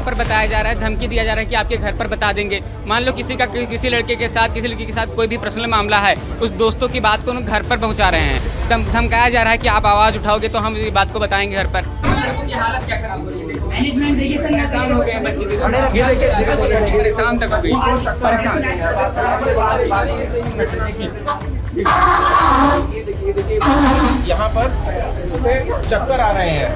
पर बताया जा रहा है, धमकी दिया जा रहा है कि आपके घर पर बता देंगे। मान लो किसी लड़के के साथ, किसी लड़की के साथ कोई भी पर्सनल मामला है, उस दोस्तों की बात को उन घर पर पहुंचा रहे हैं। धमकाया जा रहा है कि आप आवाज़ उठाओगे तो हम ये बात को बताएंगे घर पर। हालत क्या खराब हो रही है, मैनेजमेंट देखिए सर, परेशान हो गए हैं बच्चे, ये देखिए परेशान तक हो गई, परेशान। यहाँ पर चक्कर आ रहे हैं।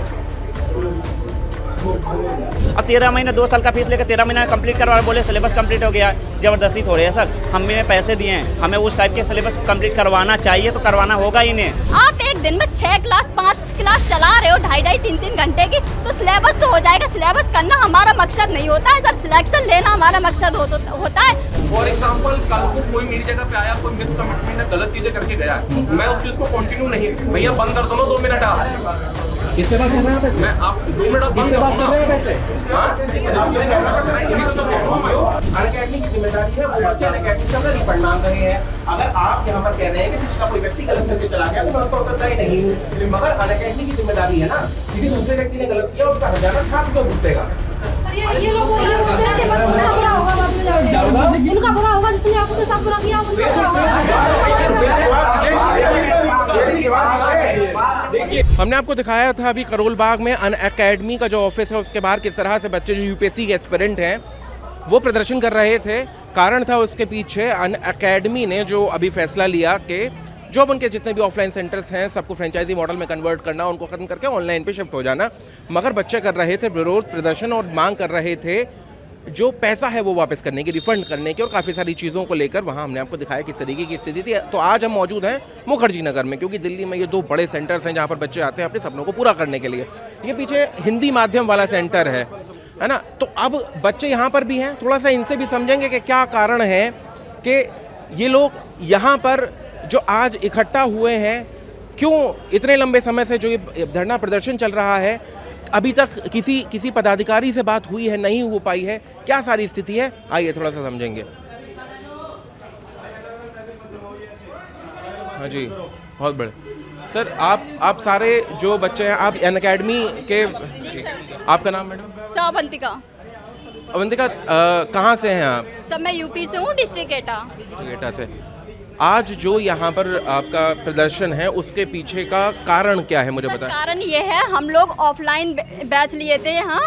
अब 13 महीने 2 साल का फीस लेकर 13 महीना कंप्लीट करवा, बोले सिलेबस कंप्लीट हो गया। ज़बरदस्ती थोड़ी है सर, हमने पैसे दिए हैं, हमें उस टाइप के सिलेबस कंप्लीट करवाना चाहिए तो करवाना होगा ही नहीं। आप एक दिन में 6 क्लास 5 क्लास चला रहे हो 2.5 3 घंटे की, तो सिलेबस तो हो जाएगा। सिलेबस करना हमारा मकसद नहीं होता है सर, सिलेक्शन लेना हमारा मकसद होता है। फॉर एग्जाम्पल कल को कोई मेरी जगह पे आया, कोई मिसकमिटमेंट में गलत चीजें करके गया, मैं उस चीज को कंटिन्यू नहीं, भैया बंद कर दो 2 मिनट आप। किससे बात कर रहे हैं वैसे? मैं आप 2 मिनट किससे बात कर रहे हैं वैसे? अनअकैडमी की जिम्मेदारी है, वो बच्चे अनअकैडमी का रिफंड मांग रहे हैं। अगर आप यहाँ पर कह रहे हैं कि पिछला कोई व्यक्ति गलत करके चला गया तो मैं उसको करता ही नहीं, मगर अनअकैडमी की जिम्मेदारी है ना, किसी दूसरे व्यक्ति ने गलत किया उसका हर्जाना छात्र क्यों भुगतेगा? ये लोग बोल रहे हैं कि बुरा होगा, बाद में जाओगे इनका बुरा होगा, जिसने आपके साथ बुरा किया हमने आपको दिखाया था अभी करोल बाग में अनअकैडमी का जो ऑफिस है उसके बाहर किस तरह से बच्चे जो यूपीएससी के एस्पिरेंट हैं वो प्रदर्शन कर रहे थे। कारण था उसके पीछे अनअकैडमी ने जो अभी फैसला लिया कि जो अब उनके जितने भी ऑफलाइन सेंटर्स हैं सबको फ्रेंचाइजी मॉडल में कन्वर्ट करना, उनको ख़त्म करके ऑनलाइन पे शिफ्ट हो जाना। मगर बच्चे कर रहे थे विरोध प्रदर्शन और मांग कर रहे थे जो पैसा है वो वापस करने की, रिफंड करने की, और काफ़ी सारी चीज़ों को लेकर वहाँ हमने आपको दिखाया किस तरीके की स्थिति थी। तो आज हम मौजूद हैं मुखर्जी नगर में, क्योंकि दिल्ली में ये 2 बड़े सेंटर्स हैं जहाँ पर बच्चे आते हैं अपने सपनों को पूरा करने के लिए। ये पीछे हिंदी माध्यम वाला सेंटर है ना। तो अब बच्चे यहाँ पर भी हैं, थोड़ा सा इनसे भी समझेंगे कि क्या कारण है कि ये लोग यहाँ पर जो आज इकट्ठा हुए हैं, क्यों इतने लंबे समय से जो ये धरना प्रदर्शन चल रहा है, अभी तक किसी पदाधिकारी से बात हुई है, नहीं हो पाई है, क्या सारी स्थिति है, आइए थोड़ा सा समझेंगे। हाँ जी, बहुत बड़े सर, आप सारे जो बच्चे हैं, आप अनअकैडमी के, आपका नाम मैडम? अवंतिका। अवंतिका, कहाँ से हैं आप? सर मैं यूपी से हूँ, डिस्ट्रिक्ट एटा से। आज जो यहाँ पर आपका प्रदर्शन है उसके पीछे का कारण क्या है, मुझे बताएं। कारण ये है, हम लोग ऑफलाइन बैच लिए थे यहाँ,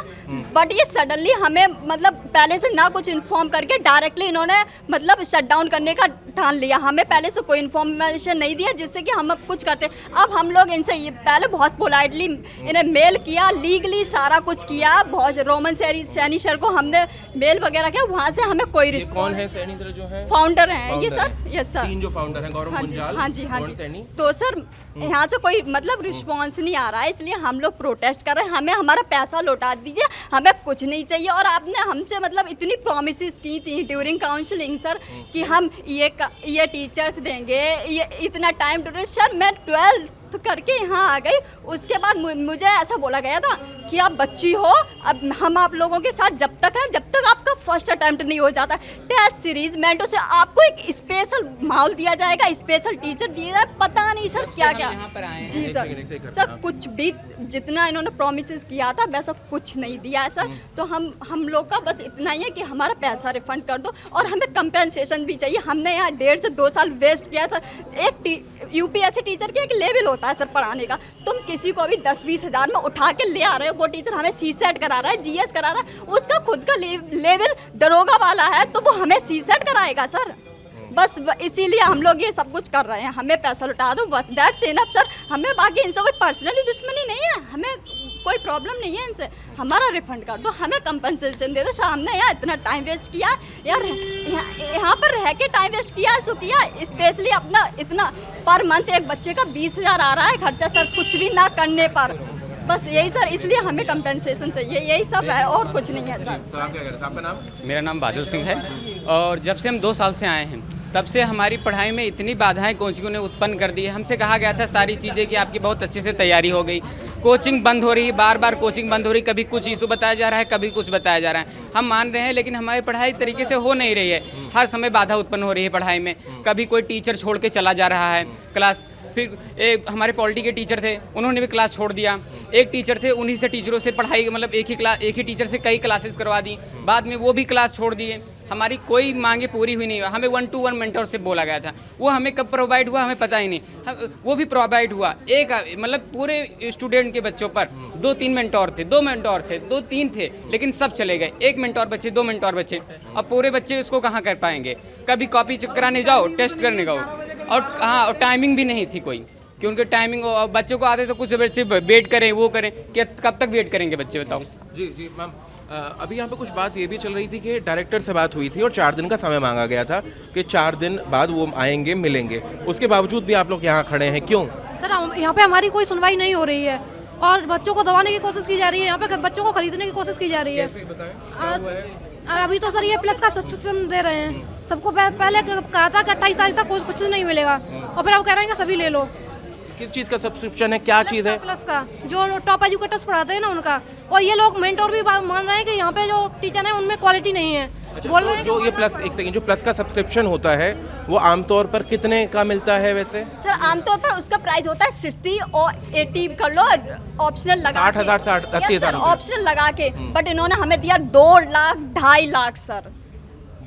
बट ये सडनली हमें मतलब पहले से ना कुछ इन्फॉर्म करके डायरेक्टली इन्होंने मतलब शट डाउन करने का ठान लिया। हमें पहले से कोई इन्फॉर्मेशन नहीं दिया जिससे कि हम अब कुछ करते। अब हम लोग इनसे ये पहले बहुत पोलाइटली इन्हें मेल किया, लीगली सारा कुछ किया, बहुत रोमन सैनी सर को हमने मेल वगैरह किया, वहाँ से हमें कोई रिस्पॉन्स। कौन है सैनी सर जो है? फाउंडर हैं ये सर, यस सर, जो फाउंडर हैं गौरव मुंजाल। हाँ जी। तो सर यहाँ से कोई मतलब रिस्पॉन्स नहीं आ रहा है, इसलिए हम लोग प्रोटेस्ट कर रहे हैं। हमें हमारा पैसा लौटा दीजिए, हमें कुछ नहीं चाहिए। और आपने हमसे मतलब इतनी प्रॉमिसेस की थी ड्यूरिंग काउंसलिंग सर कि हम ये टीचर्स देंगे, ये इतना टाइम ड्यूरेशन। सर मैं 12th करके यहाँ आ गई, उसके बाद मुझे ऐसा बोला गया था कि आप बच्ची हो, अब हम आप लोगों के साथ जब तक हैं जब तक आपका फर्स्ट अटेम्प्ट नहीं हो जाता टेस्ट सीरीज मेंटो से आपको एक स्पेशल माहौल दिया जाएगा, स्पेशल टीचर दिया जाए, पता नहीं सर क्या क्या। जी सर कुछ भी जितना इन्होंने प्रोमिस किया था वैसा कुछ नहीं दिया है सर। तो हम लोग का बस इतना ही है कि हमारा पैसा रिफंड कर दो और हमें कंपेंसेशन भी चाहिए। हमने यहाँ 1.5 से 2 साल वेस्ट किया सर। एक यूपीएससी टीचर की एक लेवल होता है सर पढ़ाने का, तुम किसी को भी 10-20 हज़ार में उठा के ले आ रहे हो, वो टीचर हमें सीसेट करा रहा है, जीएस करा रहा है, उसका खुद का लेवल दरोगा वाला है तो वो हमें सीसेट कराएगा सर। बस इसीलिए हम लोग ये सब कुछ कर रहे हैं, हमें पैसा लौटा दो बस, दैट्स इनफ सर। हमें बाकी इनसे कोई पर्सनली दुश्मनी नहीं है, हमें कोई प्रॉब्लम नहीं है इनसे, हमारा रिफंड कर दो, हमें कंपनसेशन दे दो सर। हमने यहाँ इतना टाइम वेस्ट किया यार, यहाँ पर रह के टाइम वेस्ट किया सो किया, स्पेशली अपना इतना पर मंथ एक बच्चे का 20,000 आ रहा है खर्चा सर, कुछ भी ना करने पर। बस यही सर, इसलिए हमें कंपनसेशन चाहिए, यही सब है और कुछ नहीं है सर। तो आप क्या करते हैं? आपका नाम? मेरा नाम बादल सिंह है और जब से हम 2 साल से आए हैं तब से हमारी पढ़ाई में इतनी बाधाएं कोचिंगों ने उत्पन्न कर दी है। हमसे कहा गया था सारी चीज़ें कि आपकी बहुत अच्छे से तैयारी हो गई, कोचिंग बंद हो रही है, बार बार कोचिंग बंद हो रही, कभी कुछ इशू बताया जा रहा है, कभी कुछ बताया जा रहा है। हम मान रहे हैं लेकिन हमारी पढ़ाई तरीके से हो नहीं रही है, हर समय बाधा उत्पन्न हो रही है पढ़ाई में। कभी कोई टीचर छोड़ के चला जा रहा है, क्लास फिर एक हमारे पॉलिटी के टीचर थे, उन्होंने भी क्लास छोड़ दिया। एक टीचर थे, उन्हीं से टीचरों से पढ़ाई मतलब एक ही टीचर से कई क्लासेस करवा दी, बाद में वो भी क्लास छोड़ दिए। हमारी कोई मांगे पूरी हुई नहीं। हमें 1-to-1 मेंटोर से बोला गया था, वो हमें कब प्रोवाइड हुआ हमें पता ही नहीं। वो भी प्रोवाइड हुआ एक मतलब पूरे स्टूडेंट के बच्चों पर 2-3 मेंटोर थे, 2 मेंटोर से 2-3 थे, लेकिन सब चले गए। 1 मेंटोर बच्चे, 2 मेंटोर बच्चे, अब पूरे बच्चे उसको कहाँ कर पाएंगे। कभी कॉपी चेक कराने जाओ, टेस्ट करने जाओ, और हाँ, और टाइमिंग भी नहीं थी कोई, कि उनके टाइमिंग बच्चों को आते तो कुछ बच्चे वेट करें, वो करें, कि कब तक वेट करेंगे बच्चे, बताओ। जी जी मैम, अभी यहाँ पे कुछ बात ये भी चल रही थी कि डायरेक्टर से बात हुई थी और 4 दिन का समय मांगा गया था कि 4 दिन बाद वो आएंगे, मिलेंगे। उसके बावजूद भी आप लोग यहाँ खड़े हैं, क्यों? सर यहाँ पे हमारी कोई सुनवाई नहीं हो रही है और बच्चों को दबाने की कोशिश की जा रही है, यहाँ पे बच्चों को खरीदने की कोशिश की जा रही है। अभी तो सर ये प्लस का सब्सक्रिप्शन दे रहे हैं सबको। पहले कहा था कि 28 तारीख तक कुछ नहीं मिलेगा और फिर अब कह रहे हैं कि सभी ले लो। किस चीज़ का सब्सक्रिप्शन है, क्या चीज़ है? प्लस का, जो टॉप एजुकेटर्स पढ़ाते हैं ना उनका। और ये लोग मेंटोर भी मान रहे हैं कि यहाँ पे जो टीचर है उनमें क्वालिटी नहीं है। बोल रहे हैं जो ये प्लस, एक सेकंड, जो प्लस का सब्सक्रिप्शन होता है वो आमतौर पर कितने का मिलता है वैसे? सर आमतौर पर उसका प्राइस होता है 60 और 80 कर लो, ऑप्शनल लगा 60,000 80,000 ऑप्शनल लगा के। बट इन्होंने हमें दिया 2 लाख 2.5 लाख सर।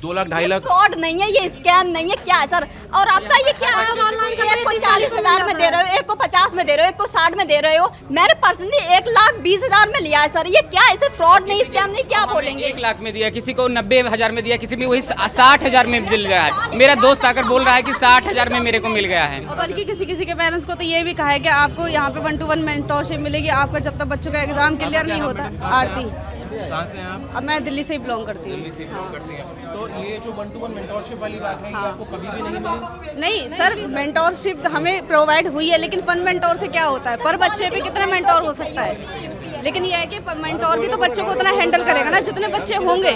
2 लाख 2.5 लाख फ्रॉड नहीं है, ये स्कैम नहीं है, क्या है सर? और आपका ये क्या है? एक को 40,000 में दे रहे हो, एक को 50 में दे रहे हो, एक को 60 में दे रहे हो। मैंने पर्सनली 1,20,000 में लिया है सर। ये क्या है? इसे फ्रॉड नहीं, स्कैम नहीं, क्या बोलेंगे? 1 लाख में दिया, किसी को 90,000 में दिया, किसी में वही 60,000 में मिल रहा है। मेरा दोस्त आकर बोल रहा है कि 60,000 में मेरे को मिल गया है। और बल्कि किसी किसी के पेरेंट्स को तो ये भी कहा है कि आपको यहाँ पे 1-to-1 मेंटोरशिप मिलेगी आपका जब तक बच्चों का एग्जाम क्लियर नहीं होता। आरती। कहाँ से हैं आप? अब मैं दिल्ली से ही बिलोंग करती हूँ। तो ये जो 1-to-1 मेंटोरशिप वाली बात है, ये आपको कभी भी नहीं मिली? नहीं सर, मेंटोरशिप हमें प्रोवाइड हुई है, लेकिन फन मेंटोर से क्या होता है? पर बच्चे पे कितना मेंटोर हो सकता है? लेकिन यह है कि मेंटोर भी तो बच्चों को उतना हैंडल करेगा ना जितने बच्चे होंगे।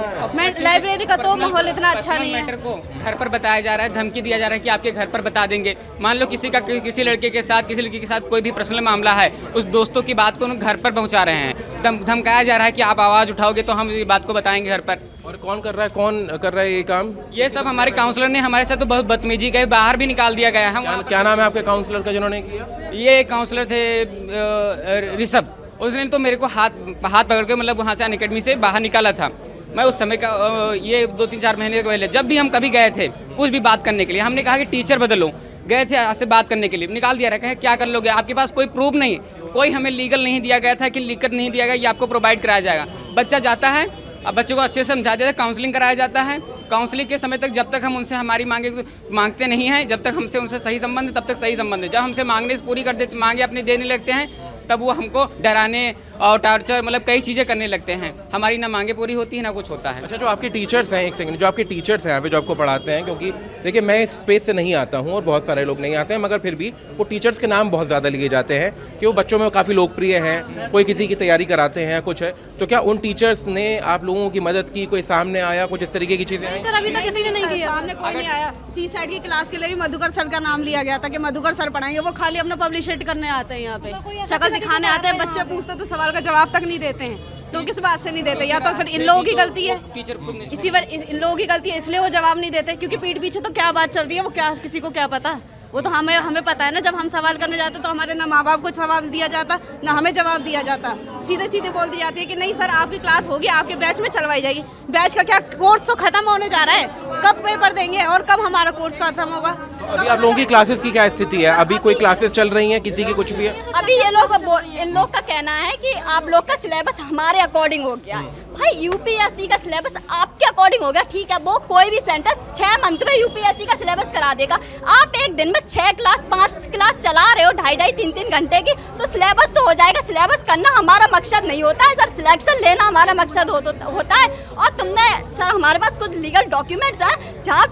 लाइब्रेरी का तो माहौल इतना अच्छा नहीं है। मैटर को घर पर बताया जा रहा है, धमकी दिया जा रहा है कि आपके घर पर बता देंगे। मान लो किसी का किसी लड़के के साथ, किसी लड़की के साथ कोई भी पर्सनल मामला है, उस दोस्तों की बात को घर पर पहुंचा रहे हैं। धमकाया जा रहा है कि आप आवाज़ उठाओगे तो हम ये बात को बताएंगे घर पर। और कौन कर रहा है ये काम? ये सब हमारे काउंसलर ने हमारे साथ तो बहुत बदतमीजी गए, बाहर भी निकाल दिया गया है। क्या नाम है आपके काउंसलर का जिन्होंने किया? ये काउंसलर थे ऋषभ, उसने तो मेरे को हाथ पकड़ के मतलब वहाँ से अनअकैडमी से बाहर निकाला था। मैं उस समय का ये 2-3-4 महीने पहले जब भी हम कभी गए थे कुछ भी बात करने के लिए, हमने कहा कि टीचर बदलो, गए थे आज से बात करने के लिए, निकाल दिया रखा है। क्या कर लोगे? आपके पास कोई प्रूफ नहीं, कोई हमें लीगल नहीं दिया गया था कि लिखकर नहीं दिया गया, ये आपको प्रोवाइड कराया जाएगा। बच्चा जाता है, अब बच्चों को अच्छे से समझा दिया, काउंसलिंग कराया जाता है। काउंसलिंग के समय तक जब तक हम उनसे हमारी मांगते नहीं हैं, जब तक हमसे उनसे सही संबंध है तब तक सही संबंध है। जब हमसे मांगने से पूरी कर देते, मांगे अपनी देने लगते हैं, तब वो हमको डराने और टार्चर मतलब कई चीज़ें करने लगते हैं। हमारी ना मांगे पूरी होती है ना कुछ होता है। अच्छा, जो आपके टीचर्स हैं, एक सेकंड, जो आपके टीचर्स हैं यहाँ पे जो आपको पढ़ाते हैं, क्योंकि देखिए मैं इस स्पेस से नहीं आता हूँ और बहुत सारे लोग नहीं आते हैं, मगर फिर भी वो टीचर्स के नाम बहुत ज़्यादा लिए जाते हैं कि वो बच्चों में काफ़ी लोकप्रिय हैं, कोई किसी की तैयारी कराते हैं, कुछ है। तो क्या उन टीचर्स ने आप लोगों की मदद की? कोई सामने आया? कुछ इस तरीके की चीज़ें आई? सर अभी तक किसी ने नहीं किया। सामने कोई नहीं आया। सी साइड की क्लास के लिए भी मधुकर सर का नाम लिया गया था कि मधुकर सर पढ़ाएंगे। वो खाली अपना पब्लिशिट करने आते हैं, यहाँ पे शक्ल दिखाने आते हैं। बच्चे पूछते तो सवाल का जवाब तक नहीं देते हैं। तो किस बात से नहीं देते? या तो फिर इन लोगों की गलती है, इन लोगों की गलती है, इसलिए वो जवाब नहीं देते। क्योंकि पीठ पीछे तो क्या बात चल रही है वो क्या किसी को क्या पता? वो तो हमें पता है ना। जब हम सवाल करने जाते तो हमारे ना माँ बाप को सवाल दिया जाता, ना हमें जवाब दिया जाता। सीधे सीधे बोल दी जाती है कि नहीं सर आपकी क्लास होगी, आपके बैच में चलवाई जाएगी। बैच का क्या, कोर्स तो खत्म होने जा रहा है, कब पेपर देंगे और कब हमारा कोर्स खत्म होगा? अभी आप लोगों की क्लासेस की क्या स्थिति है? अभी कोई क्लासेस चल रही हैं, किसी की कुछ भी है? अभी इन लोग का कहना है कि आप लोग का सिलेबस हमारे अकॉर्डिंग हो गया। भाई यूपीएससी का सिलेबस आपके अकॉर्डिंग हो गया, ठीक है। वो कोई भी सेंटर 6 मंथ में यूपीएससी का सिलेबस करा देगा। आप एक दिन में 6 क्लास 5 क्लास चला रहे हो 2.5 3 घंटे की, तो सिलेबस तो हो जाएगा। सिलेबस करना हमारा मकसद नहीं होता है सर, सिलेक्शन लेना हमारा मकसद होता है। और तुमने सर, हमारे पास कुछ लीगल डॉक्यूमेंट्स हैं जहाँ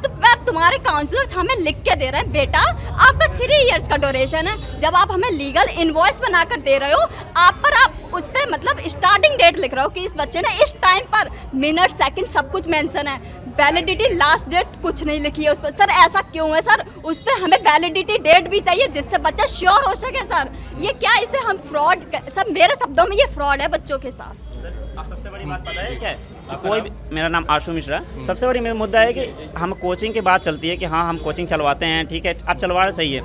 तुम्हारे काउंसलर्स हमें लिख के दे रहे हैं, बेटा आपका 3 इयर्स का ड्यूरेशन है। जब आप हमें लीगल इनवॉइस बनाकर दे रहे हो, आप उस पर मतलब स्टार्टिंग डेट लिख रहे हो कि इस बच्चे ने इस टाइम पर, मिनट सेकंड सब कुछ मेंशन है। वैलिडिटी लास्ट डेट कुछ नहीं लिखी है उस पर। सर ऐसा क्यों है सर? उस पर हमें वैलिडिटी डेट भी चाहिए जिससे बच्चा श्योर हो सके। सर ये क्या, इसे हम फ्रॉड, सर मेरे शब्दों में ये फ्रॉड है बच्चों के साथ। आप सबसे बड़ी बात पता है क्या है कि कोई भी, मेरा नाम आशु मिश्रा, सबसे बड़ी मेरा मुद्दा है कि हम कोचिंग की बात चलती है कि हाँ हम कोचिंग चलवाते हैं, ठीक है आप चलवा रहे, सही है।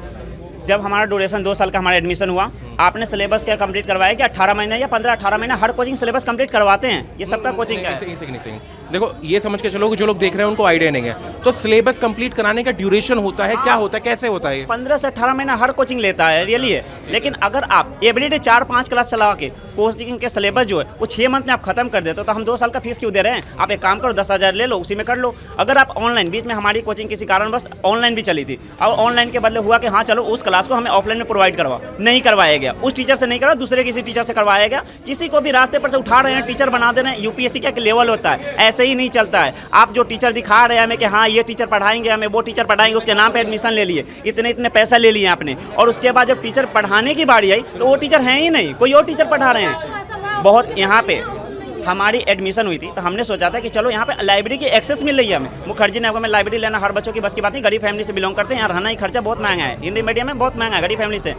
जब हमारा ड्यूरेशन 2 साल का हमारा एडमिशन हुआ, आपने सिलेबस क्या कंप्लीट करवाया कि 18 महीने या 15-18 महीने हर कोचिंग सिलेबस कंप्लीट करवाते हैं? ये सबका कोचिंग का है। सेकंड देखो, ये समझ के चलो कि जो लोग देख रहे हैं उनको आइडिया नहीं है, तो सिलेबस कंप्लीट कराने का ड्यूरेशन होता है, क्या होता है, कैसे होता है? 15 से 18 महीना हर कोचिंग लेता है, रियली है। लेकिन अगर आप एवरीडे 4-5 क्लास चला के कोचिंग के सिलेबस जो है वो 6 मंथ में आप खत्म कर देते हो, तो हम 2 साल का फीस क्यों दे रहे हैं? आप एक काम करो, 10,000 ले लो, उसी में कर लो। अगर आप ऑनलाइन, बीच में हमारी कोचिंग किसी कारणवश ऑनलाइन भी चली थी, और ऑनलाइन के बदले हुआ कि हाँ चलो उस क्लास को हमें ऑफलाइन में प्रोवाइड करवा, नहीं करवाया गया, उस टीचर से नहीं करवा, दूसरे किसी टीचर से करवाया गया। किसी को भी रास्ते पर से उठा रहे हैं, टीचर बना दे रहे हैं। यूपीएससी का लेवल होता है, ऐसे ही नहीं चलता है। आप जो टीचर दिखा रहे हैं हमें कि हाँ ये टीचर पढ़ाएंगे, हमें वो टीचर पढ़ाएंगे, उसके नाम पे एडमिशन ले लिए, इतने पैसा ले लिए आपने, और उसके बाद जब टीचर पढ़ाने की बारी आई तो वो टीचर है ही नहीं, कोई और टीचर पढ़ा रहे हैं। बहुत यहाँ पे हमारी एडमिशन हुई थी तो हमने सोचा था कि चलो यहाँ पे लाइब्रेरी की एक्सेस मिल रही है हमें। मुखर्जी नगर में लाइब्रेरी लेना हर बच्चों की बस की बात नहीं, गरीब फैमिली से बिलोंग करते हैं, यहाँ रहना ही खर्चा बहुत महंगा है, हिंदी मीडियम में बहुत महंगा है, गरीब फैमिली से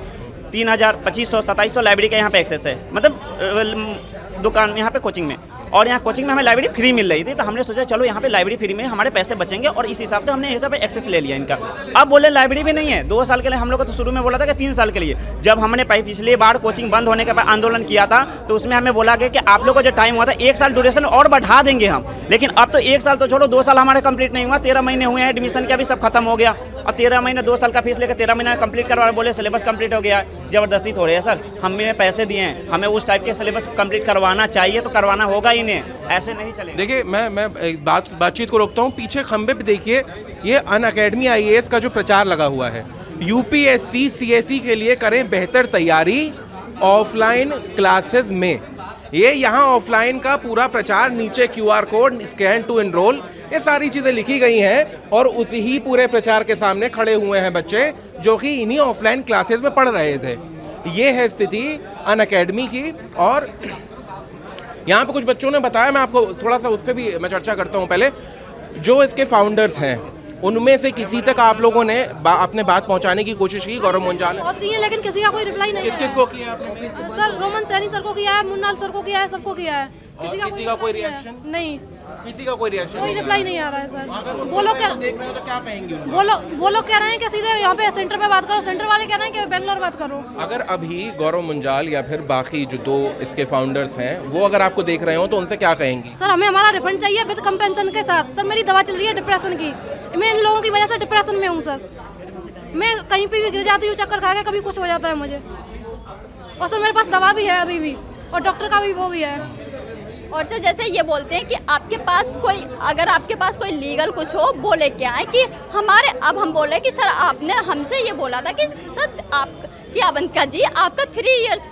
3,000, 2,500, 2,700 लाइब्रेरी का यहाँ पे एक्सेस है, मतलब दुकान यहाँ पे कोचिंग में। और यहाँ कोचिंग में हमें लाइब्रेरी फ्री मिल रही थी, तो हमने सोचा चलो यहाँ पे लाइब्रेरी फ्री में हमारे पैसे बचेंगे, और इस हिसाब से हमने ये सब एक्सेस ले लिया इनका। अब बोले लाइब्रेरी भी नहीं है, 2 साल के लिए। हम लोग को तो शुरू में बोला था कि 3 साल के लिए। जब हमने पिछली बार कोचिंग बंद होने के बाद आंदोलन किया था तो उसमें हमें बोला गया कि आप लोग को जो टाइम हुआ था 1 साल ड्यूरेशन और बढ़ा देंगे हम। लेकिन अब तो 1 साल तो छोड़ो, 2 साल हमारे कंप्लीट नहीं हुआ, 13 महीने हुए हैं, एडमिशन का भी सब खत्म हो गया, और 13 महीने 2 साल का फीस लेकर 13 महीने कंप्लीट करवा, बोले सिलेबस कंप्लीट हो गया। जबरदस्ती थोड़े है सर, हमने पैसे दिए हैं, हमें उस टाइप के सिलेबस कंप्लीट करवाना चाहिए, तो करवाना होगा ही नहीं, ऐसे नहीं चलेगा। देखिए, मैं एक बातचीत को रोकता हूँ। पीछे खंबे पे देखिए, ये अनअकैडमी IAS का जो प्रचार लगा हुआ है, यूपीएससी CSE के लिए करें बेहतर तैयारी ऑफलाइन क्लासेस में। ये यहाँ ऑफलाइन का पूरा प्रचार, नीचे QR code, scan to enrol, ये सारी चीज़ें लिखी गई हैं, और उसी ही पूरे प्रचार के सामने खड़े हुए हैं बच्चे जो कि इन्हीं ऑफलाइन क्लासेस में पढ़ रहे थे। ये है स्थिति अनअकैडमी की। और यहाँ पे कुछ बच्चों ने बताया, मैं आपको थोड़ा सा उस पर भी मैं चर्चा करता हूँ। पहले जो इसके फाउंडर्स हैं उनमें से किसी तक आप लोगों ने अपने बात पहुंचाने की कोशिश की? गौरव मुंजाल बहुत की है, लेकिन किसी का कोई रिप्लाई नहीं है। किसको किया आपने? सर रोमन सैनी सर को किया है, मुन्नाल सर को किया है, सबको किया है। किसी का कोई रिएक्शन नहीं, किसी का कोई रिएक्शन, कोई रिप्लाई नहीं आ रहा है सर। वो लोग देख रहे हो तो क्या कहेंगे? वो लोग कह रहे हैं कि सीधे यहाँ पे सेंटर पे बात करो, सेंटर वाले कह रहे हैं कि बेंगलोर बात करो। अगर अभी गौरव मुंजाल या फिर बाकी जो 2 इसके फाउंडर्स हैं वो अगर आपको देख रहे हो तो उनसे क्या कहेंगी? सर हमें हमारा रिफंड चाहिए विद कंपेंसेशन के साथ। सर मेरी दवा चल रही है डिप्रेशन की, मैं इन लोगों की वजह से डिप्रेशन में हूँ सर। मैं कहीं पे भी गिर जाती हूँ, चक्कर खा के कभी कुछ हो जाता है मुझे, और सर मेरे पास दवा भी है अभी भी, और डॉक्टर का भी वो भी है। और सर जैसे ये बोलते हैं कि आपके पास कोई, अगर आपके पास कोई लीगल कुछ हो वो लेके आए कि हमारे, अब हम बोले कि सर आपने हमसे ये बोला था कि सर आप कि अवंतिका जी आपका 3 इयर्स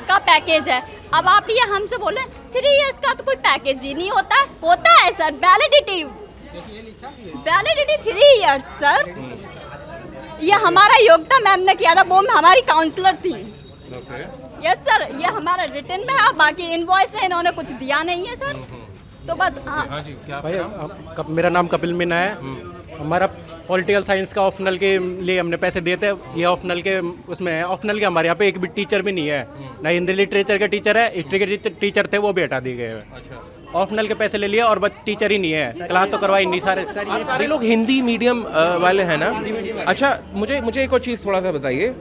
का पैकेज है। अब आप ये हमसे बोले 3 इयर्स का तो कोई पैकेज ही नहीं होता है सर। Validity 3 years sir. ये हमारा योग्यता मैम ने किया था, वो हमारी काउंसलर थी। यस सर, ये हमारा रिटर्न में है, बाकी इनवॉइस में इन्होंने कुछ दिया नहीं है सर। तो बस हाँ जी, क्या भाई मेरा नाम कपिल मीना है। हमारा पॉलिटिकल साइंस का ऑप्शनल के लिए हमने पैसे दिए थे, ये ऑप्शनल के उसमें है। ऑप्शनल के हमारे यहाँ पे एक भी टीचर भी नहीं है, ना हिंदी लिटरेचर के टीचर है, हिस्ट्री के टीचर थे वो भी हटा दिए गए। अच्छा, ऑप्शनल के पैसे ले लिए और बस टीचर ही नहीं है, क्लास तो करवाई नहीं। सारे लोग हिंदी मीडियम वाले हैं ना? अच्छा, मुझे एक और चीज़ थोड़ा सा बताइए,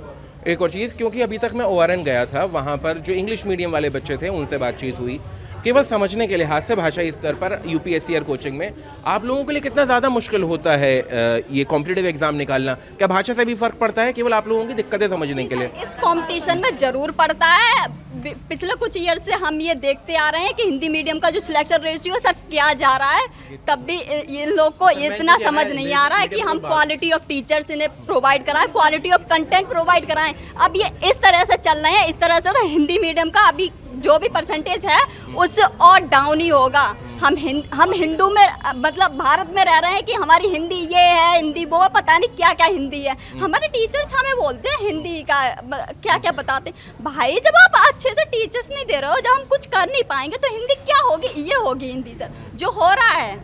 एक और चीज़, क्योंकि अभी तक मैं ORN गया था, वहाँ पर जो इंग्लिश मीडियम वाले बच्चे थे उनसे बातचीत हुई। केवल समझने के लिहाज से भाषाई स्तर पर UPSC और कोचिंग में आप लोगों के लिए कितना ज़्यादा मुश्किल होता है ये कॉम्पिटिटिव एग्जाम निकालना? क्या भाषा से भी फ़र्क पड़ता है, केवल आप लोगों की दिक्कतें समझने के लिए? इस कंपटीशन में ज़रूर पड़ता है। पिछले कुछ ईयर से हम ये देखते आ रहे हैं कि हिंदी मीडियम का जो सिलेक्शन रेशियो सर क्या जा रहा है, तब भी इन लोग को इतना समझ नहीं आ रहा है कि हम क्वालिटी ऑफ टीचर्स इन्हें प्रोवाइड कराएं, क्वालिटी ऑफ कंटेंट प्रोवाइड कराएं। अब ये इस तरह से चल रहे हैं, इस तरह से तो हिंदी मीडियम का अभी जो भी परसेंटेज है उससे और डाउन ही होगा। हम हिंदू में, मतलब भारत में रह रहे हैं कि हमारी हिंदी ये है, हिंदी वो, पता नहीं क्या क्या हिंदी है। हमारे टीचर्स हमें बोलते हैं हिंदी का क्या क्या बताते हैं। भाई जब आप अच्छे से टीचर्स नहीं दे रहे हो, जब हम कुछ कर नहीं पाएंगे तो हिंदी क्या होगी? ये होगी हिंदी सर, जो हो रहा है।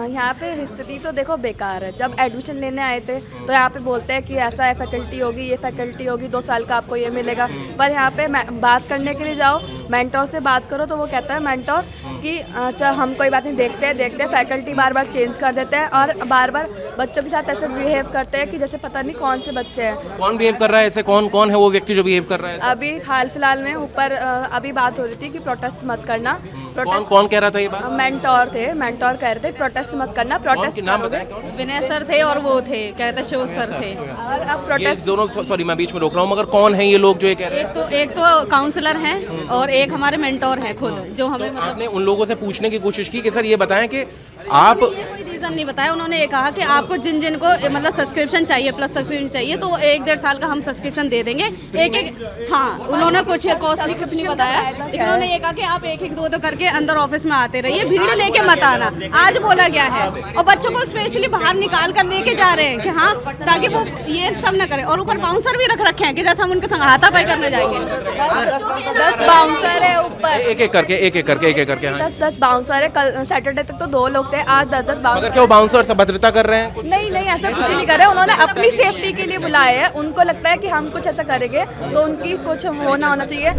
यहाँ पे स्थिति तो देखो बेकार है। जब एडमिशन लेने आए थे तो यहाँ पे बोलते हैं कि ऐसा है, फैकल्टी होगी, ये फैकल्टी होगी, 2 साल का आपको ये मिलेगा। पर यहाँ पे बात करने के लिए जाओ, मेंटोर से बात करो तो वो कहता है मेंटोर कि अच्छा हम कोई बात नहीं, देखते हैं। फैकल्टी बार बार चेंज कर देते हैं और बार बार बच्चों के साथ ऐसे बिहेव करते हैं कि जैसे पता नहीं कौन से बच्चे हैं। कौन बिहेव कर रहा है ऐसे? कौन है वो व्यक्ति जो बिहेव कर रहा है? अभी हाल फिलहाल में ऊपर अभी बात हो रही थी कि प्रोटेस्ट मत करना। कौन कह रहा था ये बात? मेंटोर कह रहे थे प्रोटेस्ट मत करना, प्रोटेस्ट नाम बताएं। विनय सर थे और वो थे कहते शिव सर थे। और अब ये प्रोटेस्ट दोनों, सॉरी मैं बीच में रोक रहा हूँ, मगर कौन है ये लोग जो ये कह रहे हैं? एक तो काउंसलर हैं और एक हमारे मेंटोर हैं खुद, जो हमें मतलब आपने उन लोगों से पूछने की कोशिश की कि सर ये बताएं कि आप ये कोई रीज़न नहीं बताया। उन्होंने ये कहा कि आपको जिन को मतलब सब्सक्रिप्शन चाहिए, प्लस सब्सक्रिप्शन चाहिए, तो 1-1.5 साल का हम सब्सक्रिप्शन दे देंगे एक। हाँ, उन्होंने कुछ कॉस्टली कुछ नहीं बताया, लेकिन उन्होंने ये कहा कि आप 1-1, 2-2 करके अंदर ऑफिस में आते रहिए, भीड़ लेके मत आना, आज बोला गया है। और बच्चों को स्पेशली बाहर निकाल कर लेके जा रहे हैं कि हाँ, ताकि वो ये सब न करें। और ऊपर बाउंसर भी रख रखे हैं कि जैसे हम उनके संग हाथापाई करने जाएंगे। 10 बाउंसर है ऊपर, एक करके हाँ। 10 बाउंसर है। कल सैटरडे तक तो 2 लोग थे, आज 10 बाउंसर। मगर क्या वो बाउंसर अभद्रता कर रहे हैं? नहीं, ऐसा कुछ नहीं कर रहे। उन्होंने अपनी सेफ्टी के लिए बुलाया है। उनको लगता है कि हम कुछ ऐसा करेंगे तो उनकी कुछ होना चाहिए।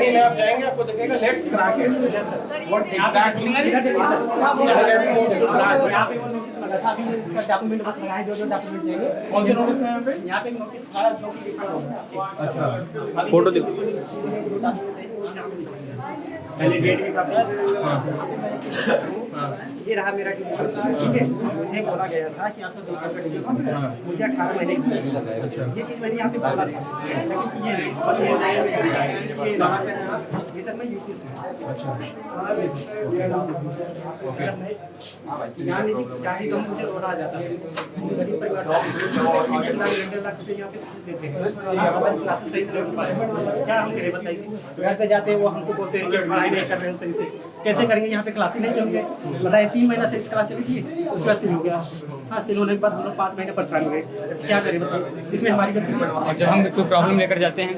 में आप जाएंगे आपको दिखेगा let's crack it. What exactly document बस लगाए, जो डॉक्यूमेंट चाहिए। कौन से नोटिस है यहाँ पे एक नोटिस था जो कि लिखा हुआ है। अच्छा, फोटो दिखो। पहले डेट भी काफी ये रहा मेरा डिलीवर, ठीक है। मुझे बोला गया था कि आपको 2 साल का डिलीवर, मुझे 18 महीने की ये चीज़ मैंने यहाँ पे बोला था, लेकिन ये सर मैं यूपी से चाहे तो मुझे रोना आ जाता है। गरीब परिवार क्लासेस सही से नहीं हो पाए, क्या हम करें बताइए। घर पे जाते हैं वो हमको बोलते हैं कि पढ़ाई नहीं कर रहे हो सही से, कैसे करेंगे? यहाँ पे क्लासेस नहीं चलेंगे। बताइए 3 महीना से इस क्लास चली थी, उसका सिल हो गया। हाँ, सिल होने के बाद हम लोग 5 महीने परेशान हुए, क्या करें बताइए। इसमें हमारी गलती है। और जब हम कोई प्रॉब्लम लेकर जाते हैं,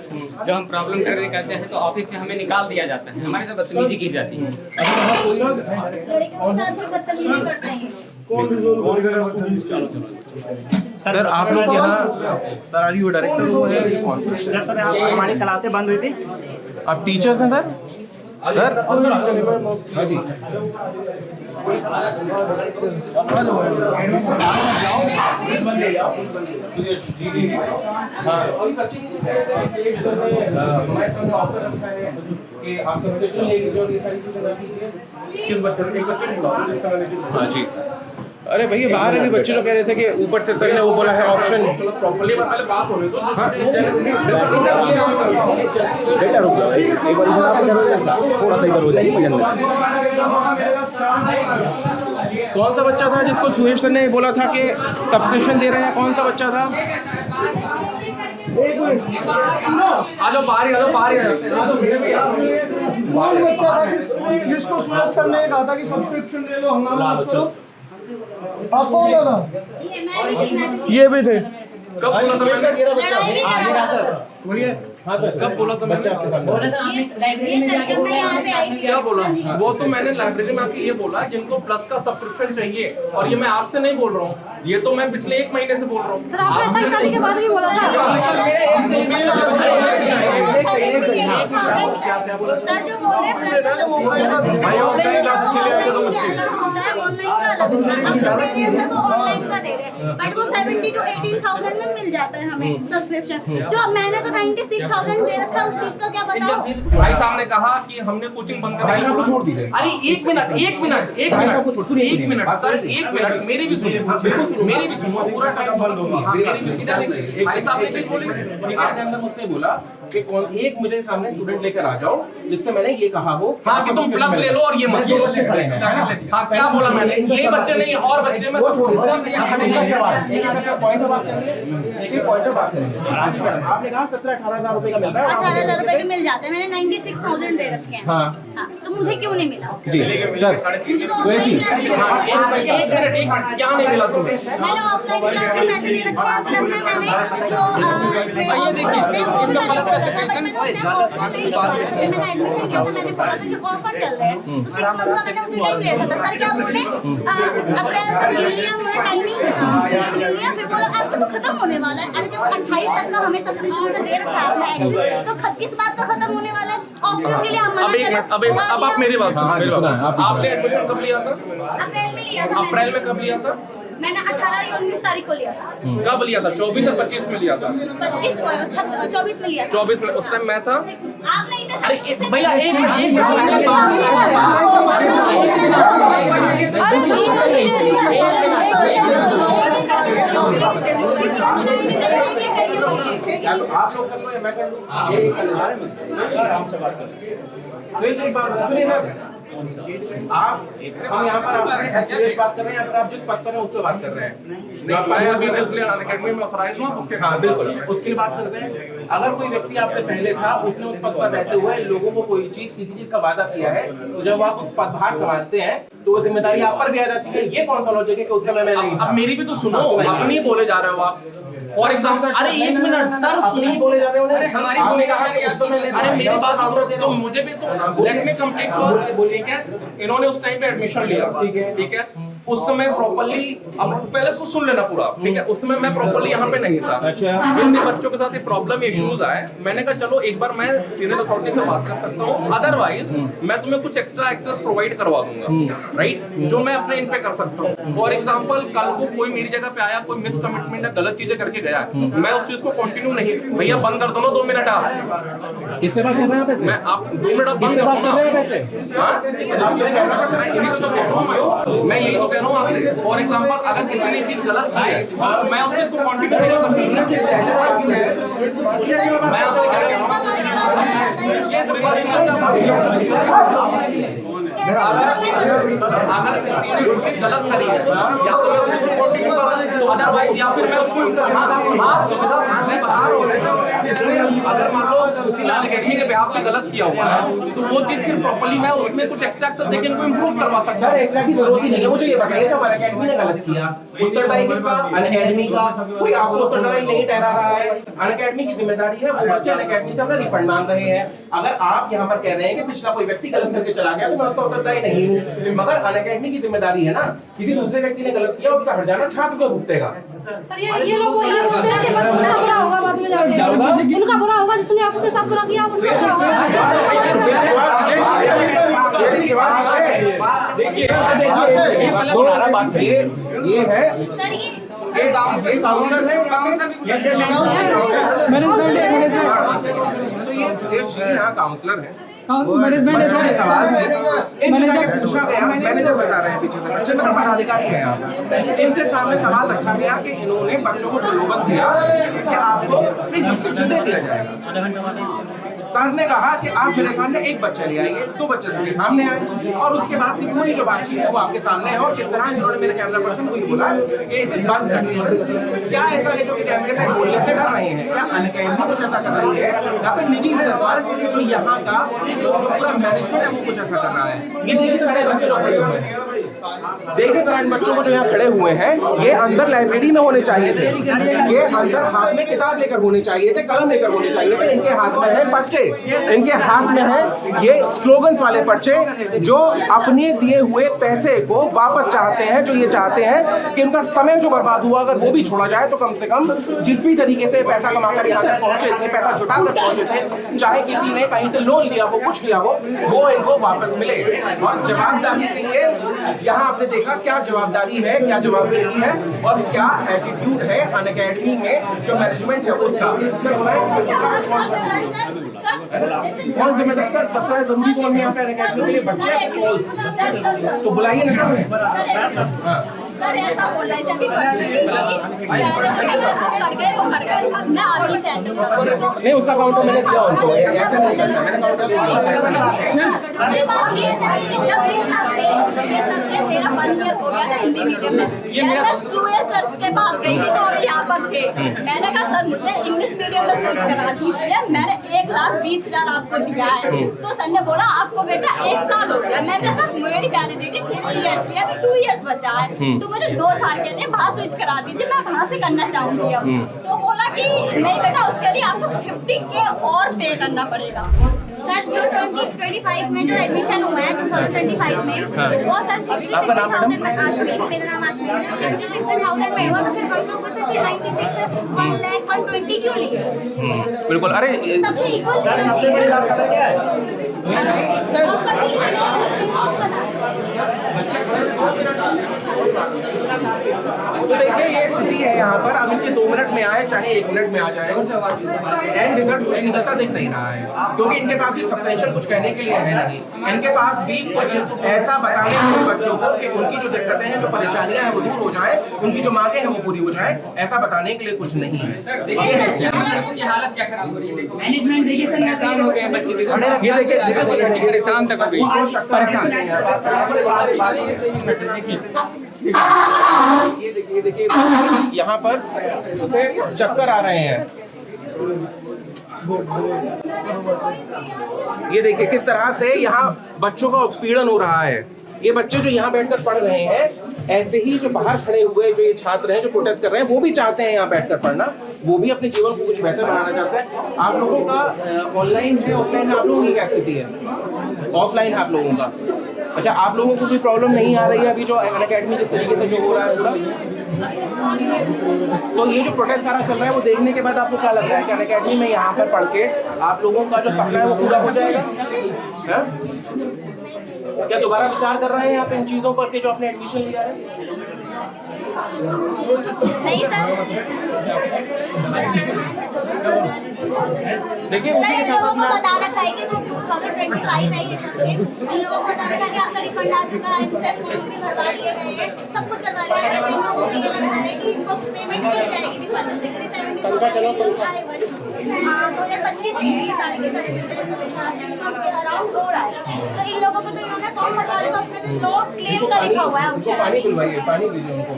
जब हम प्रॉब्लम करने जाते हैं तो ऑफिस से हमें निकाल दिया जाता है, हमारे साथ बदतमीजी की जाती है। सर आप लोग यहाँ सर आर यू डायरेक्टर कौन? जब सर हमारी क्लासें बंद हुई थी, आप टीचर्स हैं सर? सर हाँ जी, हाँ और बच्चे नीचे कह रहे हैं हमारे सामने ऑफर रखा है कि आप सब्सक्रिप्शन ले लीजिए और ये सारी चीज़ें कर दीजिए। किस बच्चे एक बच्चे को बुलाओ। हाँ जी, अरे भैया बाहर अभी बच्चे लोग कह रहे थे कि ऊपर से सर ने वो बोला है ऑप्शन प्रॉपर्ली पहले बात होने दो। हाँ बेटा रुक जाओ एक बार थोड़ा सा इधर हो जाएगी। कौन सा बच्चा था जिसको सुहेश सर ने बोला था कि सब्सक्रिप्शन दे रहे हैं? कौन सा बच्चा था? आ जाओ बाहर, आ जाओ बाहर। कौन बच्चा था जिसको सुरेश सर ने कहा था कि सब्सक्रिप्शन ले लो, हंगामा मत करो? आपको बोला था? ये भी थे। कब बोला था बच्चा? बोलिए। हाँ सर, कब बोला था बच्चा आपके सामने? क्या बोला? वो तो मैंने लाइब्रेरी में आके ये बोला जिनको प्लस का सब्सक्रिप्शन चाहिए, और ये मैं आज से नहीं बोल रहा हूँ, ये तो मैं पिछले 1 महीने से बोल रहा हूँ। सर आपने 28 तारीख के बाद ही बोला था। सर जो बोल रहे ऑनलाइन का दे रहे हैं, बट वो 70 to 18,000 में मिल जाता है हमें सब्सक्रिप्शन। जो मैंने तो 96,000 दे रखा है, उस चीज का क्या बताओ? भाई साहब ने कहा कि हमने कोचिंग बंद कर दी। छोड़ दीजिए। अरे एक मिनट सर, 1 मिनट मेरी भी सुनो, पूरा टाइम बंद होगा। भाई साहब ने बोले आपने अंदर मुझसे बोला कि एक मेरे सामने स्टूडेंट लेकर आ जाओ जिससे मैंने ये कहा हो हाँ कि तुम प्लस ले लो और ये मत दो बच्चे खड़े हैं, है ना? हाँ क्या बोला मैंने, ये बच्चे नहीं और बच्चे में वो छोड़ो, एक पॉइंट पर बात करेंगे, एक पॉइंट पर बात करेंगे। आज मैडम आपने कहा 17-18 हज़ार रुपए का मिल रहा है, 18,000 रुपए के मिल जाते हैं, मैंने 96,000 दे रखे हैं। हाँ, तो मुझे क्यों नहीं मिला? जी सर क्या नहीं मिला तुम्हें? मैंने ऑफलाइन क्लास के पैसे दे रखे हैं, प्लस में मैंने जो ये देखिए इसका प्लस का सब्सक्रिप्शन मैंने एडमिशन किया था, मैंने बोला था कि ऑफर चल रहे हैं, तो 6 मंथ का मैंने उसी टाइम लिया था। सर क्या बोले, अप्रैल से ले लिया, उन्होंने टाइमिंग ले लिया, फिर बोला आपका तो खत्म होने वाला है। अरे जब 28 तक का हमें सब्सक्रिप्शन का दे रखा है, तो किस बात का खत्म होने वाला है? ऑप्शन के लिए आप मना कर, अब आप मेरी बात सुनो, आपने एडमिशन कब लिया था? अप्रैल में लिया था। अप्रैल में कब लिया था? मैंने 18 या 19 तारीख को लिया था। कब लिया था? 24 या 25 में लिया था? 24 में लिया था। 24 में, उस टाइम मैं था। आप नहीं थे भैया तो आप लोग कर लो या मैं कर लूं, एक बात सुनिए सर, आप हम यहाँ पर आपसे सीरियस बात कर रहे हैं, आप जिस पद पर हैं उस पर बात कर रहे हैं। अकेडमी में ऑथराइज हुआ उसके, हाँ बिल्कुल उसके लिए बात करते हैं। अगर कोई व्यक्ति आपसे पहले था, उसने उस पद पर रहते हुए लोगों को कोई चीज किसी चीज का वादा किया है, तो जब आप उस पदभार संभालते हैं तो वो जिम्मेदारी आप पर भी आ जाती है। ये कौन सा लॉजिक है कि उस समय मैं नहीं था? अब मेरी भी तो सुनो, अपनी बोले जा रहे हो आप। फॉर एग्जाम्पल, अरे एक मिनट सर, अपनी बोले जा रहे हो, अरे हमारी सुनेगा, अरे मेरी बात तो मुझे भी तो लेट मी कंप्लीट। बोलिए क्या, इन्होंने उस टाइम पे एडमिशन लिया, ठीक है उस समय प्रॉपर्ली, अब पहले उसको सुन लेना पूरा, ठीक है। उस समय मैं प्रॉपर्ली यहाँ पे नहीं था। अच्छा, इन बच्चों के साथ ये प्रॉब्लम इश्यूज आए, मैंने कहा चलो एक बार मैं सीनियर अथॉरिटी से बात कर सकता हूँ, अदरवाइज मैं तुम्हें कुछ एक्स्ट्रा एक्सेस प्रोवाइड करवा दूंगा, राइट, जो मैं अपने इन पे कर सकता हूँ। फॉर एग्जाम्पल, कल को कोई मेरी जगह पे आया, कोई मिस कमिटमेंट या गलत चीजें करके गया, मैं उस चीज को कंटिन्यू नहीं, भैया बंद कर दो ना 2 मिनट आप। किससे बात कर रहे हैं? मैं आप 2 मिनट आप किससे बात कर रहे हैं? वैसे मैं यही तो कह रहा हूँ आपसे। फॉर एग्जाम्पल, अगर किसी ने चीज गलत की है, मैं उस चीज को कंटिन्यू नहीं कर सकता। मैं आपसे कह रहा हूँ अगर किसी ने कुछ गलत करी है, या तो मैं उसको कंटिन्यू करूँ, अदरवाइज या फिर मैं उसको मैं बता रहा हूँ। इसलिए अगर मान लो किसी ने अकेडमी के बिहाफ पे गलत किया हुआ है, तो वो चीज फिर प्रॉपर्ली मैं उसमें कुछ एक्स्ट्रा एक्सेस देके इनको इंप्रूव करवा सकता हूँ। सर एक्स्ट्रा की जरूरत ही नहीं है, मुझे ये बताइए जब अकेडमी ने गलत किया, उत्तरदायी किसका? अनअकैडमी का। कोई आपको उत्तरदायी नहीं ठहरा रहा है, अनअकैडमी की जिम्मेदारी है। वो बच्चे अनअकैडमी से अपना रिफंड मांग रहे हैं। अगर आप यहाँ पर कह रहे हैं कि पिछला कोई व्यक्ति गलत करके चला गया तो मैं उसका उत्तरदायी नहीं हूँ, मगर अनअकैडमी की जिम्मेदारी है ना, किसी दूसरे व्यक्ति ने गलत किया उसका हर्जाना छात्र को भुगतेगा। सर ये लोग ये बोलते हैं कि उनका बुरा होगा, बाद में जाके उनका बुरा होगा जिसने आपके साथ बुरा किया, उनका ये है एक काउंटर है, तो ये यहाँ काउंसलर है, बच्चों के सवाल इनसे जाके पूछा गया, मैनेजर बता रहे हैं पीछे से, बच्चे मतलब पदाधिकारी है यहाँ पे, इनसे सामने सवाल रखा गया कि इन्होंने बच्चों को प्रलोभन दिया कि आपको फ्री सब्सक्रिप्शन दे दिया जाएगा। सर ने कहा कि आप मेरे सामने एक बच्चा ले आएंगे, 2 बच्चे मेरे सामने आए, और उसके बाद की पूरी जो बातचीत है वो आपके सामने है। और किस तरह इन्होंने मेरे कैमरा पर्सन को ये बोला कि इसे बंद कर दिया। क्या ऐसा है जो कि कैमरे में बोलने से डर रहे हैं? क्या अनअकैडमी कुछ ऐसा कर रही है या फिर निजी स्तर पर जो यहाँ का जो पूरा मैनेजमेंट है वो कुछ ऐसा कर रहा है? ये देखिए सारे बच्चे लोग खड़े हुए हैं, देखिए जरा इन बच्चों को जो यहाँ खड़े हुए हैं, ये अंदर लाइब्रेरी में होने चाहिए थे, ये अंदर हाथ में किताब लेकर होने चाहिए थे, कलम लेकर होने चाहिए थे। इनके हाथ में है पर्चे, इनके हाथ में है ये स्लोगन्स वाले पर्चे जो अपने दिए हुए पैसे को वापस चाहते हैं, जो ये चाहते हैं कि उनका समय जो बर्बाद हुआ अगर वो भी छोड़ा जाए तो कम से कम जिस भी तरीके से पैसा कमाकर यहाँ तक पहुंचे थे, पैसा जुटाकर पहुंचे थे, चाहे किसी ने कहीं से लोन लिया हो, कुछ लिया हो, वो इनको वापस मिले। और जवाबदारी के लिए यहाँ आपने देखा क्या जवाबदारी है, क्या जवाबदेही है और क्या एटीट्यूड है अनअकैडमी में जो मैनेजमेंट है उसका। कौन जिम्मेदार? सर सबसे जरूरी कौन है यहाँ पे अनअकैडमी के लिए? बच्चे तो बुलाइए ना। सर ऐसा बोल रहे थे अभी कर गए मैं अभी से नहीं, उसका काउंटर मैंने दिया उनको, ऐसे नहीं चलता, मैंने काउंटर दिया। जब ये सब तेरा 1 ईयर हो गया था हिंदी मीडियम में, जैसे सूर्य सर के पास गई थी तो अभी यहाँ पर थे। मैंने कहा सर मुझे इंग्लिश मीडियम में स्विच करा दीजिए, मैंने 1,20,000 आपको दिया है। तो सर ने बोला आपको बेटा 1 साल हो गया। मैंने कहा सर मेरी वैलिडिटी 3 इयर्स की है, अभी 2 इयर्स बचा है, तो मुझे 2 साल के लिए वहाँ स्विच करा दीजिए, मैं वहाँ से करना चाहूंगी अब। तो बोला कि नहीं बेटा उसके लिए आपको 50K और पे करना पड़ेगा। सर जो 2025 में जो एडमिशन हुआ है 2025 में वो सर 66,000 में आशमी, मेरा नाम आशमी है, 66,000 में हुआ, तो फिर हम लोग उसे 96 से 1,120 क्यों लिए? बिल्कुल। अरे सबसे इक्वल सबसे बड़ी बात पता क्या है, तो देखिए ये स्थिति है यहाँ पर। अब इनके 2 मिनट में आए चाहे 1 मिनट में आ जाए, एंड रिजल्ट कुछ निकलता दिख नहीं रहा है, क्योंकि इनके पास भी सब्सटेंशियल कुछ कहने के लिए है नहीं। इनके पास भी कुछ ऐसा बताने के लिए बच्चों को कि उनकी जो दिक्कतें हैं, जो परेशानियां हैं वो दूर हो जाए, उनकी जो मांगे हैं वो पूरी हो जाए, ऐसा बताने के लिए कुछ नहीं है। हालत क्या खराब हो रही है, मैनेजमेंट देखिए सर परेशान हो गए बच्चे, ये देखिए शाम तक हो गई परेशान। ये देखिए यहाँ पर उसे चक्कर आ रहे हैं। ये देखिए किस तरह से यहाँ बच्चों का उत्पीड़न हो रहा है। ये बच्चे जो यहाँ बैठकर पढ़ रहे हैं, ऐसे ही जो बाहर खड़े हुए जो ये छात्र हैं जो प्रोटेस्ट कर रहे हैं, वो भी चाहते हैं यहाँ बैठकर पढ़ना, वो भी अपने जीवन को कुछ बेहतर बनाना चाहते हैं। आप लोगों का ऑनलाइन है, ऑफलाइन आप लोगों की क्या स्थिति है? ऑफलाइन है आप लोगों का। अच्छा, आप लोगों को कोई प्रॉब्लम नहीं आ रही है अभी जो अनअकैडमी जिस तरीके से जो हो रहा है पूरा? तो ये जो प्रोटेस्ट सारा चल रहा है वो देखने के बाद आपको क्या लग रहा है कि अनअकैडमी में यहाँ पर पढ़ के आप लोगों का जो सपना है वो पूरा हो जाएगा? है? क्या दोबारा विचार कर रहे हैं आप इन चीजों पर कि जो आपने एडमिशन लिया है? नहीं सर, देखिए उसी के साथ लोगों को बता रखा है कि 2025 है ये चल रही है। इन लोगों को बता रखा है कि आपका रिफंड आ चुका है, इंटरेस्ट भी भरवा लिए गए हैं, सब कुछ करवा लिया है। इन लोगों को ये लग रहा है कि इनको पेमेंट मिल जाएगी रिफंड 60-70 2025 से अराउंड हो रहा है। तो इन लोगों को तो इन्होंने फॉर्म भरवा दिया, उसमें तो नो क्लेम का लिखा हुआ है। पानी पिलवाइए, पानी दीजिए उनको।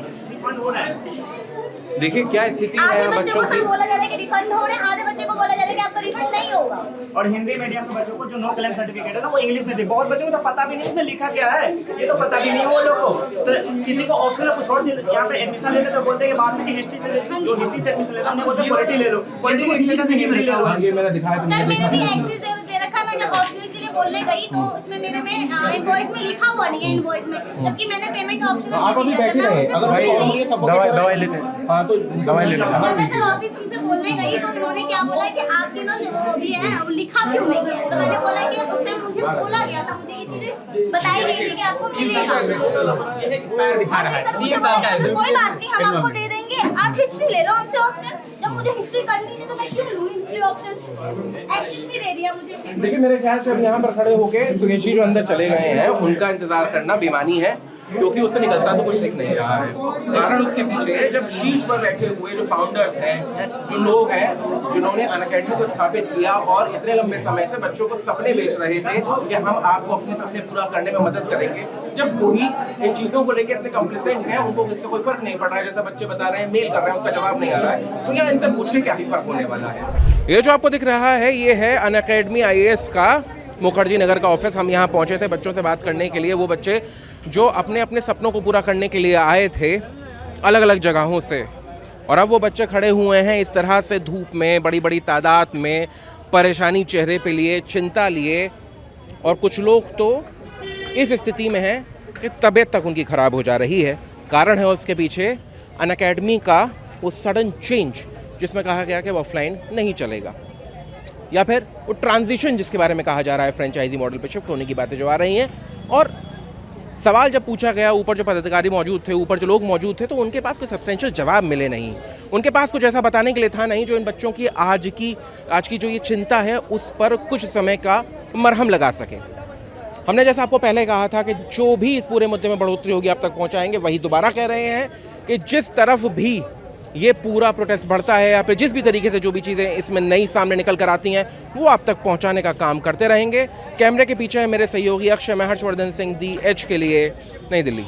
देखिए क्या स्थिति है बच्चों की। बोला जा रहा है कि रिफंड हो रहे हैं, आधे बच्चे को बोला जा रहा है कि आपका रिफंड नहीं होगा। और हिंदी मीडियम के बच्चों को जो नो क्लेम सर्टिफिकेट है ना वो इंग्लिश में दे, बहुत बच्चों को तो पता भी नहीं उसमें लिखा क्या है, ये तो पता भी नहीं वो लोग को। किसी को ऑप्शन में कुछ और यहाँ पे एडमिशन लेते तो बोलते हैं बाद में हिस्ट्री से एडमिशन लेता हमने बोलते पॉलिटी ले लो, पॉलिटी को इंग्लिश में हिंदी ले लो। ये मैंने दिखाया सर मैंने भी एक्सेस दे रखा है, मैं जब ऑप्शनल के लिए बोलने गई तो उसमें मेरे में इनवॉइस में लिखा हुआ नहीं है, इनवॉइस में, जबकि मैंने पेमेंट ऑप्शन आप अभी बैठे रहे, अगर दवाई लेते हैं हाँ तो दवाई ले लो। जब मैं सर ऑफिस उनसे बोलने गई तो उन्होंने क्या बोला कि आपके ना जो भी है वो लिखा क्यों नहीं है, तो मैंने बोला कि उस टाइम मुझे बोला गया था, मुझे ये चीजें बताई गई थी कि आपको मिलेगा। दिखा रहा है कोई बात नहीं, हम आपको दे देंगे, आप हिस्ट्री ले लो हमसे ऑप्शन। जब मुझे हिस्ट्री करनी नहीं तो मैं क्यों लूँ हिस्ट्री ऑप्शन? एक्सेस भी दे दिया मुझे। देखिए मेरे ख्याल से अब यहाँ पर खड़े होके सुरेशी जो अंदर चले गए हैं उनका इंतजार करना बेमानी है, क्योंकि उससे निकलता तो कुछ दिख नहीं रहा है। कारण उसके पीछे है जब शीर्ष पर बैठे हुए जो फाउंडर्स हैं, जो लोग हैं जिन्होंने अनअकैडमी को स्थापित किया और इतने लंबे समय से बच्चों को सपने बेच रहे थे कि हम आपको अपने सपने पूरा करने में मदद करेंगे, जब वही इन चीजों को लेकर इतने कम्प्लिसेंट हैं, उनको इससे कोई फर्क नहीं पड़ रहा है, जैसा बच्चे बता रहे हैं, मेल कर रहे हैं, उसका जवाब नहीं आ रहा है, तो यहाँ इनसे पूछ के क्या ही फर्क होने वाला है। ये जो आपको दिख रहा है ये है अनअकैडमी IAS का मुखर्जी नगर का ऑफिस। हम यहाँ पहुँचे थे बच्चों से बात करने के लिए, वो बच्चे जो अपने अपने सपनों को पूरा करने के लिए आए थे अलग अलग जगहों से, और अब वो बच्चे खड़े हुए हैं इस तरह से धूप में, बड़ी बड़ी तादाद में, परेशानी चेहरे पे लिए, चिंता लिए, और कुछ लोग तो इस स्थिति में हैं कि तबीयत तक उनकी ख़राब हो जा रही है। कारण है उसके पीछे अनअकैडमी का वो सडन चेंज जिसमें कहा गया कि वो ऑफलाइन नहीं चलेगा, या फिर वो ट्रांजिशन जिसके बारे में कहा जा रहा है फ्रेंचाइजी मॉडल पे शिफ्ट होने की बातें जो आ रही हैं। और सवाल जब पूछा गया, ऊपर जो पदाधिकारी मौजूद थे, ऊपर जो लोग मौजूद थे, तो उनके पास कोई सब्सटेंशियल जवाब मिले नहीं। उनके पास कुछ ऐसा बताने के लिए था नहीं जो इन बच्चों की आज की जो ये चिंता है उस पर कुछ समय का मरहम लगा सके। हमने जैसा आपको पहले कहा था कि जो भी इस पूरे मुद्दे में बढ़ोतरी होगी आप तक पहुंचाएंगे, वही दोबारा कह रहे हैं कि जिस तरफ भी ये पूरा प्रोटेस्ट बढ़ता है या फिर जिस भी तरीके से जो भी चीज़ें इसमें नई सामने निकल कर आती हैं वो आप तक पहुंचाने का काम करते रहेंगे। कैमरे के पीछे है मेरे सहयोगी अक्षय, मैं हर्षवर्धन सिंह, दी एच के लिए, नई दिल्ली।